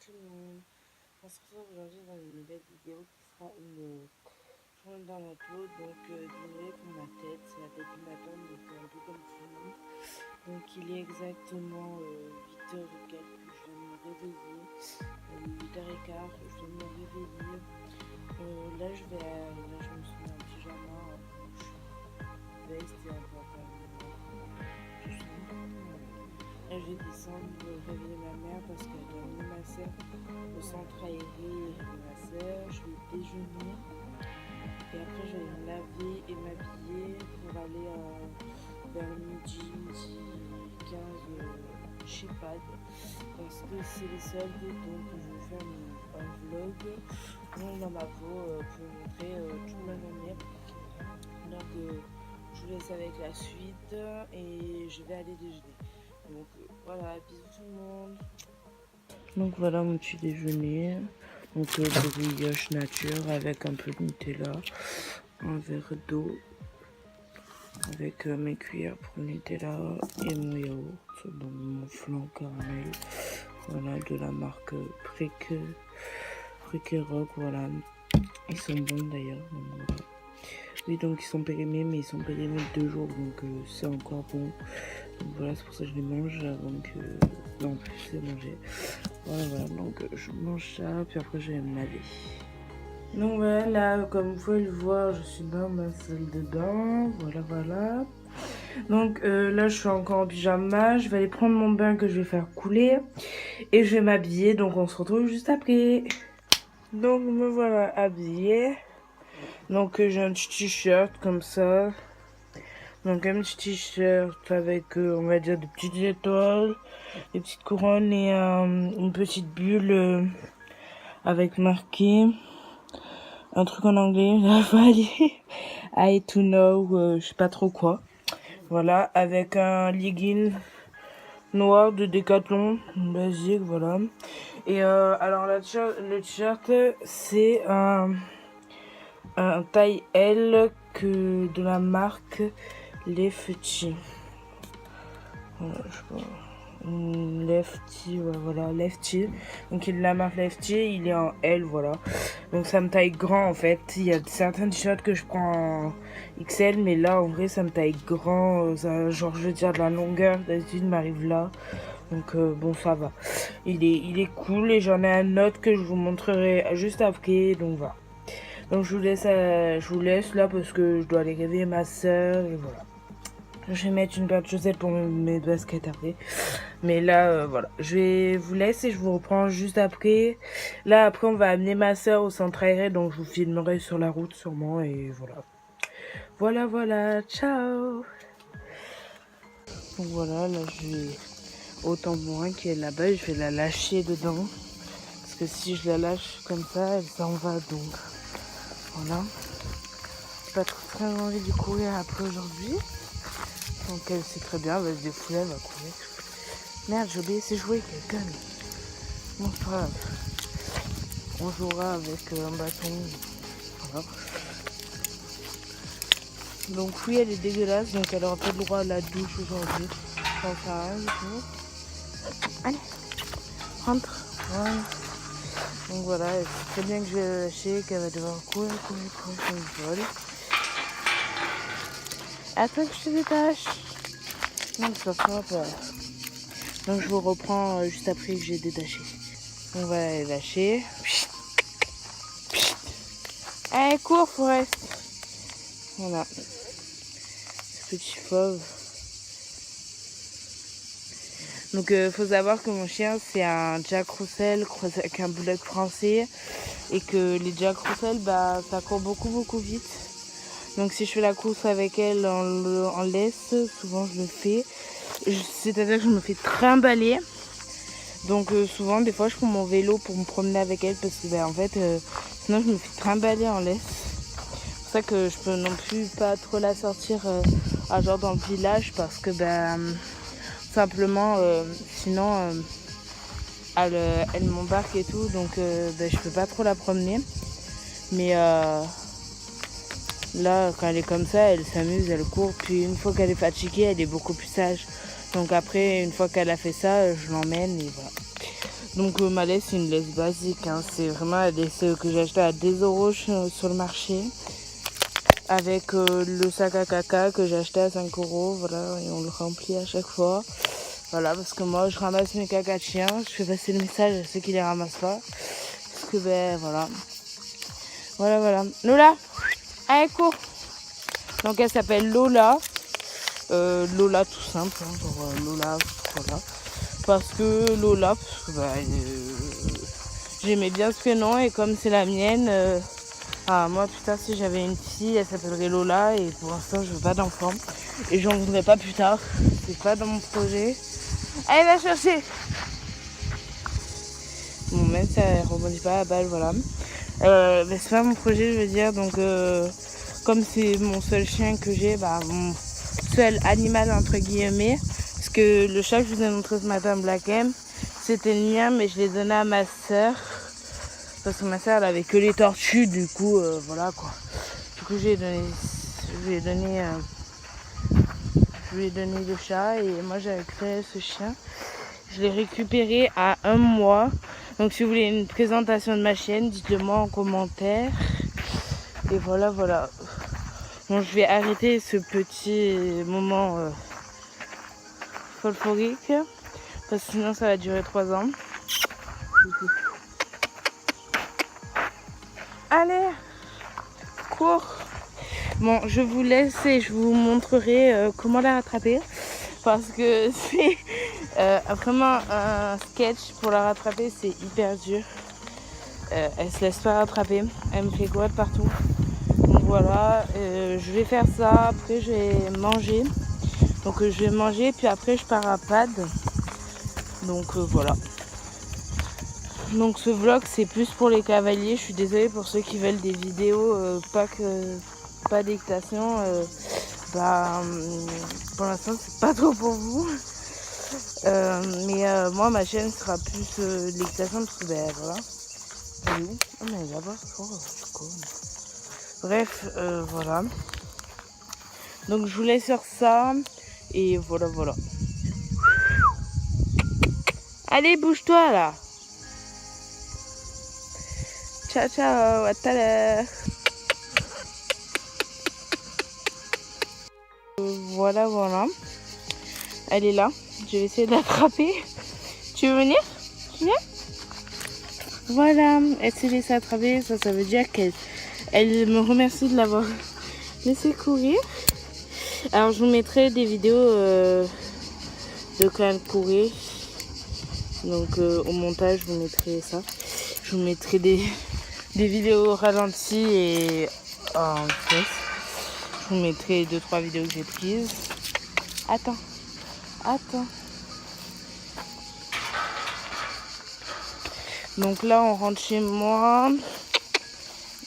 tout le monde. On se retrouve aujourd'hui dans une nouvelle vidéo qui sera une journée dans la peau, donc d'une nouvelle pour ma tête. C'est la tête du matin, donc un peu comme tout le monde. Donc il est exactement 8h et quelques, je viens de me réveiller. 8h15, je viens de me réveiller. Là je me suis mis en pyjama, veste et un pantalon. Et je vais descendre réveiller ma mère parce qu'elle doit amener ma soeur au centre aéré de ma soeur. Je vais déjeuner et après je vais me laver et m'habiller pour aller vers midi 15 chez Pad parce que c'est les soldes, donc je vais faire un vlog dans ma peau pour montrer toute ma journée. Donc je vous laisse avec la suite et je vais aller déjeuner. Donc voilà, bisous tout le monde. Donc voilà mon petit déjeuner. Donc brioche nature avec un peu de Nutella, un verre d'eau avec mes cuillères pour Nutella et mon yaourt, donc mon flan caramel. Voilà, de la marque Brick Rock, voilà. Ils sont bons d'ailleurs. Voilà. Oui, donc ils sont périmés, mais ils sont périmés 2 jours, donc c'est encore bon. Donc voilà, c'est pour ça que je les mange avant que... Non, en plus c'est mangé. Voilà, donc je mange ça, puis après je vais me laver. Donc voilà, là, comme vous pouvez le voir, je suis dans ma salle de bain. Voilà. Donc là, je suis encore en pyjama. Je vais aller prendre mon bain que je vais faire couler. Et je vais m'habiller, donc on se retrouve juste après. Donc me voilà habillée. Donc j'ai un petit t-shirt comme ça. Donc un petit t-shirt avec, on va dire, des petites étoiles, des petites couronnes et une petite bulle avec marqué un truc en anglais, I to know, je sais pas trop quoi. Voilà, avec un legging noir de Decathlon, basique, voilà. Et alors le t-shirt, c'est un taille L que de la marque Lefty. Voilà, je sais pas. Lefty, voilà, Lefty. Donc il est de la marque Lefty, il est en L, voilà. Donc ça me taille grand en fait. Il y a certains t-shirts que je prends en XL, mais là en vrai ça me taille grand. Ça, genre je veux dire de la longueur d'habitude m'arrive là. Donc bon, ça va. Il est cool et j'en ai un autre que je vous montrerai juste après. Donc voilà. Donc je vous laisse là parce que je dois aller réveiller ma soeur et voilà. Je vais mettre une paire de chaussettes pour mes baskets après. Mais là, voilà. Je vous laisse et je vous reprends juste après. Là, après, on va amener ma soeur au centre aéré. Donc, je vous filmerai sur la route sûrement. Et voilà. Voilà. Ciao. Donc, voilà. Là, je vais au tambourin qui est là-bas. Je vais la lâcher dedans. Parce que si je la lâche comme ça, elle s'en va. Donc, voilà. J'ai pas très envie de courir après aujourd'hui. Donc elle sait très bien, elle va se défouler, elle va courir. Merde, j'ai oublié ses jouets, quelqu'un. Bon, c'est pas grave. On jouera avec un bâton. Voilà. Donc oui, elle est dégueulasse, donc elle aura pas le droit à la douche aujourd'hui. Ça sert à rien du tout. Allez, rentre. Voilà. Donc voilà, elle sait très bien que je vais la lâcher, qu'elle va devoir courir comme une folle. Attends que je te détache. Non, ça fera pas. Donc je vous reprends juste après que j'ai détaché. Donc voilà, elle est lâchée. Allez, cours, Forest. Voilà. Ce petit fauve. Donc faut savoir que mon chien c'est un Jack Russell croisé avec un bulldog français. Et que les Jack Russell, bah ça court beaucoup vite. Donc si je fais la course avec elle en laisse, souvent je le fais. C'est-à-dire que je me fais trimballer. Donc souvent, des fois, je prends mon vélo pour me promener avec elle parce que en fait, sinon je me fais trimballer en laisse. C'est pour ça que je peux non plus pas trop la sortir genre dans le village parce que simplement, sinon elle m'embarque et tout, donc je peux pas trop la promener. Mais là, quand elle est comme ça, elle s'amuse, elle court. Puis une fois qu'elle est fatiguée, elle est beaucoup plus sage. Donc après, une fois qu'elle a fait ça, je l'emmène et voilà. Donc ma laisse, c'est une laisse basique, hein. C'est vraiment la laisse que j'ai acheté à 2 euros sur le marché. Avec le sac à caca que j'ai acheté à 5 euros, voilà, et on le remplit à chaque fois. Voilà, parce que moi je ramasse mes caca de chien, je fais passer le message à ceux qui les ramassent pas. Parce que ben voilà. Voilà. Lola, allez cours. Donc elle s'appelle Lola. Lola tout simple, hein, genre Lola, voilà. Parce que Lola, parce que j'aimais bien ce prénom et comme c'est la mienne, moi plus tard si j'avais une fille, elle s'appellerait Lola et pour l'instant je veux pas d'enfant. Et j'en voudrais pas plus tard, c'est pas dans mon projet. Allez va chercher. Bon même ça rebondit pas à la balle, voilà. Mais c'est pas mon projet, je veux dire, donc comme c'est mon seul chien que j'ai, mon seul animal entre guillemets, parce que le chat que je vous ai montré ce matin, Black M, c'était le mien, mais je l'ai donné à ma soeur, parce que ma soeur elle avait que les tortues, du coup voilà quoi. Du coup je lui ai donné le chat et moi j'ai récupéré ce chien. Je l'ai récupéré à 1 mois. Donc si vous voulez une présentation de ma chienne, dites-le moi en commentaire. Et voilà. Bon, je vais arrêter ce petit moment folklorique. Parce que sinon ça va durer 3 ans. Allez, cours. Bon, je vous laisse et je vous montrerai comment la rattraper. Parce que c'est vraiment un sketch pour la rattraper, c'est hyper dur. Elle se laisse pas rattraper, elle me fait quoi de partout. Donc voilà, je vais faire ça, après je vais manger. Donc je vais manger, puis après je pars à Pad. Donc voilà. Donc ce vlog c'est plus pour les cavaliers, je suis désolée pour ceux qui veulent des vidéos pas d'équitation. Pour l'instant c'est pas trop pour vous. Mais moi ma chaîne sera plus de l'équitation parce que voilà. Elle est où? Oh mais là-bas, bref, voilà. Donc je vous laisse sur ça. Et voilà. Allez, bouge-toi là. Ciao, à tout à l'heure. Voilà. Elle est là. Je vais essayer de l'attraper. Tu veux venir? Tu viens? Voilà, elle s'est laissée attraper. Ça veut dire qu'elle me remercie de l'avoir laissé courir. Alors je vous mettrai des vidéos de quand elle courait. Donc au montage je vous mettrai ça. Je vous mettrai des vidéos ralenties et en vitesse. Je vous mettrai 2-3 vidéos que j'ai prises. Attends. Donc là on rentre chez moi.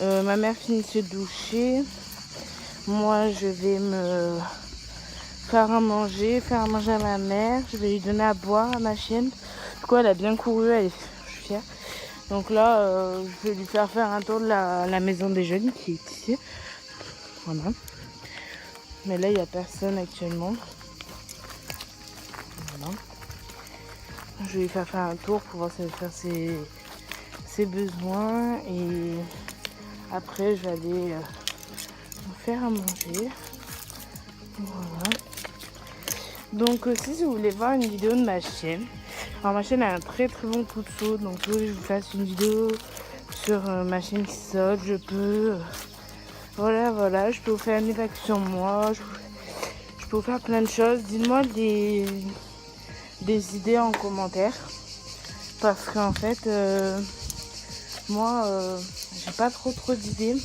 Ma mère finit de se doucher. Moi je vais me faire à manger à ma mère. Je vais lui donner à boire à ma chienne. Du coup elle a bien couru, je suis fière. Donc là je vais lui faire un tour de la maison des jeunes qui est ici. Voilà. Mais là il n'y a personne actuellement. Voilà. Je vais lui faire un tour pour voir si elle veut faire ses besoins. Et après je vais aller me faire à manger. Voilà. Donc si vous voulez voir une vidéo de ma chaîne, alors ma chaîne a un très bon coup de saut, donc si vous voulez que je vous fasse une vidéo sur ma chaîne qui saute, je peux. Voilà, je peux vous faire une évacuation sur moi, je peux vous faire plein de choses. Dites-moi des idées en commentaire, parce qu'en fait moi j'ai pas trop d'idées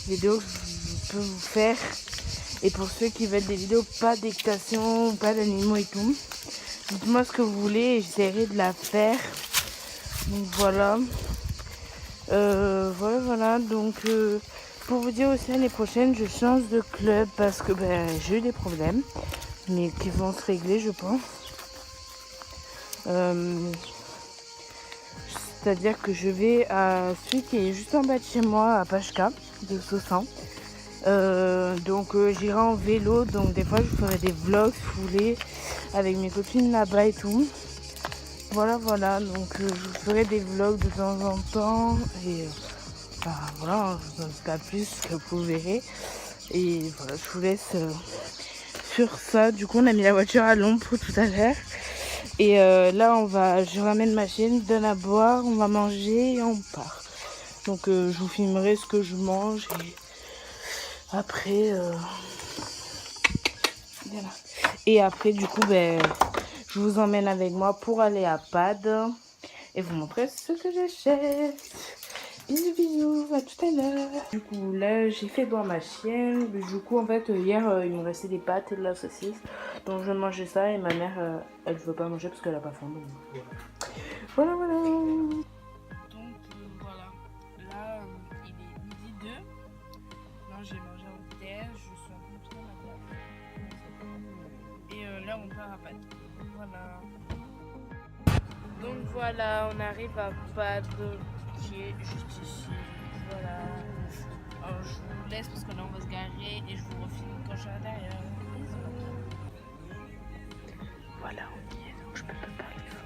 vidéos que je peux vous faire. Et pour ceux qui veulent des vidéos pas d'équitation, pas d'animaux et tout, dites-moi ce que vous voulez et j'essaierai de la faire. Donc voilà. Voilà. Donc pour vous dire aussi, l'année prochaine je change de club parce que j'ai eu des problèmes, mais qui vont se régler je pense. C'est-à-dire que je vais à celui qui est juste en bas de chez moi, à Pachka de Saussan. Donc j'irai en vélo, donc des fois je ferai des vlogs si vous voulez avec mes copines là-bas et tout. Voilà, donc je vous ferai des vlogs de temps en temps et voilà, je ne sais pas plus que vous verrez. Et voilà, je vous laisse sur ça. Du coup, on a mis la voiture à l'ombre tout à l'heure. Et là, je ramène ma chienne, donne à boire, on va manger et on part. Donc je vous filmerai ce que je mange et après, voilà. Et après du coup, je vous emmène avec moi pour aller à Pad et vous montrer ce que j'achète. Bisous bisous, à tout à l'heure. Du coup là j'ai fait boire ma chienne. Du coup en fait hier il me restait des pâtes et de la saucisse. Donc je vais manger ça et ma mère elle veut pas manger parce qu'elle a pas faim. Donc voilà. Voilà. Donc voilà, là il est midi 2. Là j'ai mangé en déj, je suis un peu trop malade. Et là on part à Pâques. Voilà. Donc voilà, on arrive à Pâques qui est juste ici. Voilà. Alors je vous laisse parce que là on va se garer et je vous refilme quand je suis à l'intérieur. Voilà, on y est, donc je peux pas parler fort.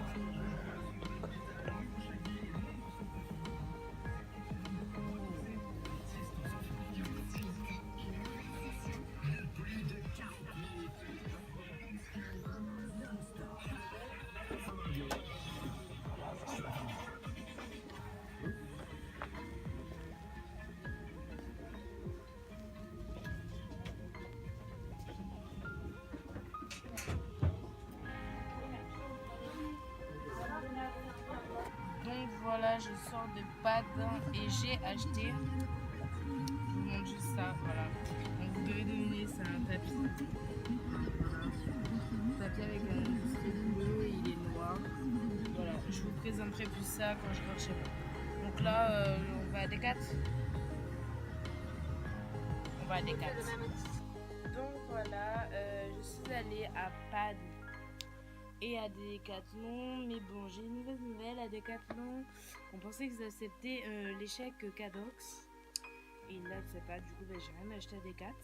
Donc voilà, je sors de Pâques et j'ai acheté. Je vous montre juste ça, voilà. Donc vous devez deviner, c'est un tapis. Tapis avec un industrie bleu et il est noir. Voilà, je vous présenterai plus ça quand je rentre chez moi. Donc là, on va à Decat. On va à Decat. Donc voilà, je suis allée à Pad et à Decathlon. Mais bon, j'ai une mauvaise nouvelle à Decathlon. On pensait qu'ils acceptaient l'échec Cadox. Et là, je sais pas, du coup, j'ai rien acheté à Decat.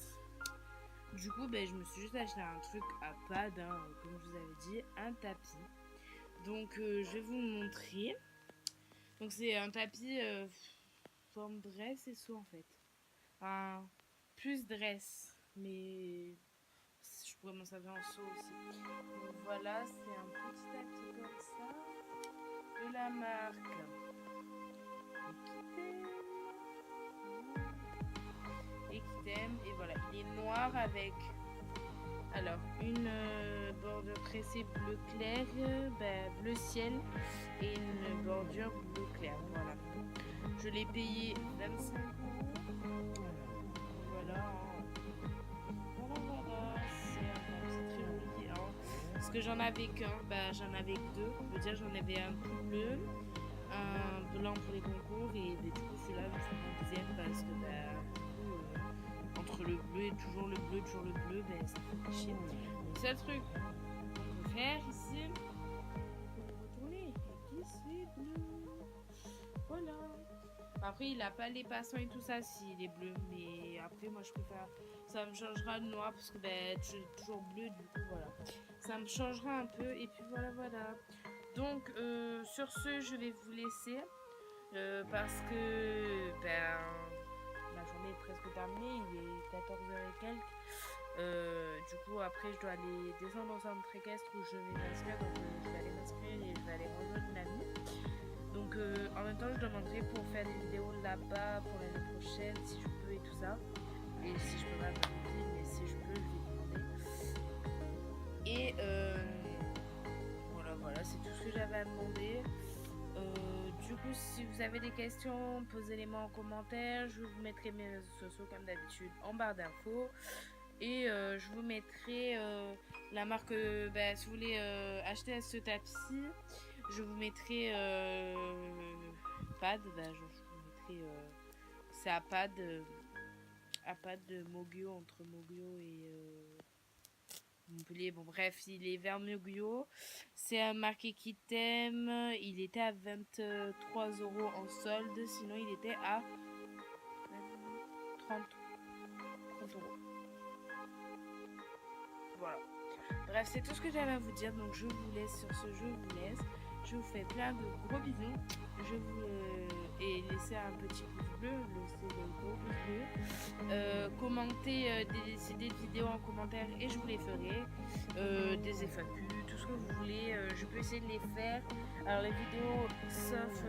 Du coup, je me suis juste acheté un truc à Pad, comme je vous avais dit, un tapis. Donc, je vais vous montrer. Donc, c'est un tapis forme dress et saut en fait. Enfin, plus dress, mais je pourrais m'en servir en saut aussi. Donc, voilà, c'est un petit tapis comme ça de la marque Equitem. Et voilà, il est noir avec alors une bordure tressée bleu clair, bleu ciel et une bordure bleu clair. Voilà. Je l'ai payé 25 €. Voilà. Voilà. C'est très joli. Parce que j'en avais qu'un, j'en avais que deux. Je veux dire, j'en avais un tout bleu, un blanc pour les concours et du coup celui-là je fais mon deuxième parce que entre le bleu et toujours le bleu, ça fait chier. Le seul truc qu'on peut faire ici, pour retourner, ici bleu. Voilà. Après il a pas les passants et tout ça s'il est bleu, mais après moi je préfère, ça me changera le noir parce que toujours bleu, du coup voilà. Ça me changera un peu et puis voilà. Donc sur ce je vais vous laisser parce que la journée est presque terminée, il est 14h et quelques. Du coup après je dois aller descendre au centre équestre où je vais m'inscrire, donc je vais aller m'inscrire et je vais aller rejoindre une amie. Donc en même temps je demanderai pour faire des vidéos là-bas pour l'année prochaine si je peux et tout ça. Et si je peux pas, je vous dis, mais si je peux je vais demander. Et voilà, c'est tout ce que j'avais à demander. Du coup, si vous avez des questions, posez-les-moi en commentaire. Je vous mettrai mes réseaux sociaux comme d'habitude en barre d'infos. Et je vous mettrai la marque, si vous voulez acheter ce tapis, je vous mettrai Pad, je vous mettrai, c'est à Pad de Mogyo, entre Mogyo et Montpellier. Bon bref, il est vers Mogyo. C'est un marque Equitem. Il était à 23 € en solde. Sinon, il était à 30 €. Voilà. Bref, c'est tout ce que j'avais à vous dire. Donc, je vous laisse sur ce. Je vous laisse. Je vous fais plein de gros bisous. Je vous et laissez un petit pouce bleu, laissez des gros pouces bleus. Commentez des idées de vidéos en commentaire et je vous les ferai. Des FAQ, tout ce que vous voulez, je peux essayer de les faire. Alors les vidéos, sauf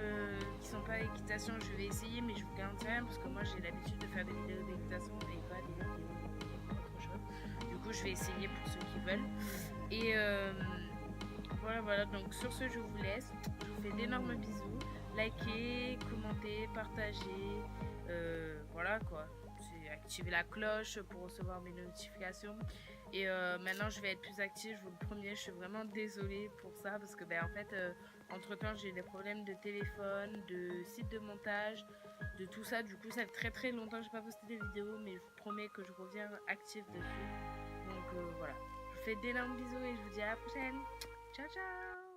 qui sont pas équitation, je vais essayer, mais je vous garantis rien parce que moi j'ai l'habitude de faire des vidéos d'équitation et pas des vidéos autre chose. Du coup, je vais essayer pour ceux qui veulent. Et voilà, donc sur ce, je vous laisse. Je vous fais d'énormes bisous. Likez, commentez, partagez. Voilà quoi. Activez la cloche pour recevoir mes notifications. Et maintenant, je vais être plus active. Je vous le promets. Je suis vraiment désolée pour ça parce que, en fait, entre temps, j'ai eu des problèmes de téléphone, de site de montage, de tout ça. Du coup, ça fait très très longtemps que j'ai pas posté des vidéos, mais je vous promets que je reviens active dessus. Donc voilà. Je vous fais d'énormes bisous et je vous dis à la prochaine. Ciao ciao.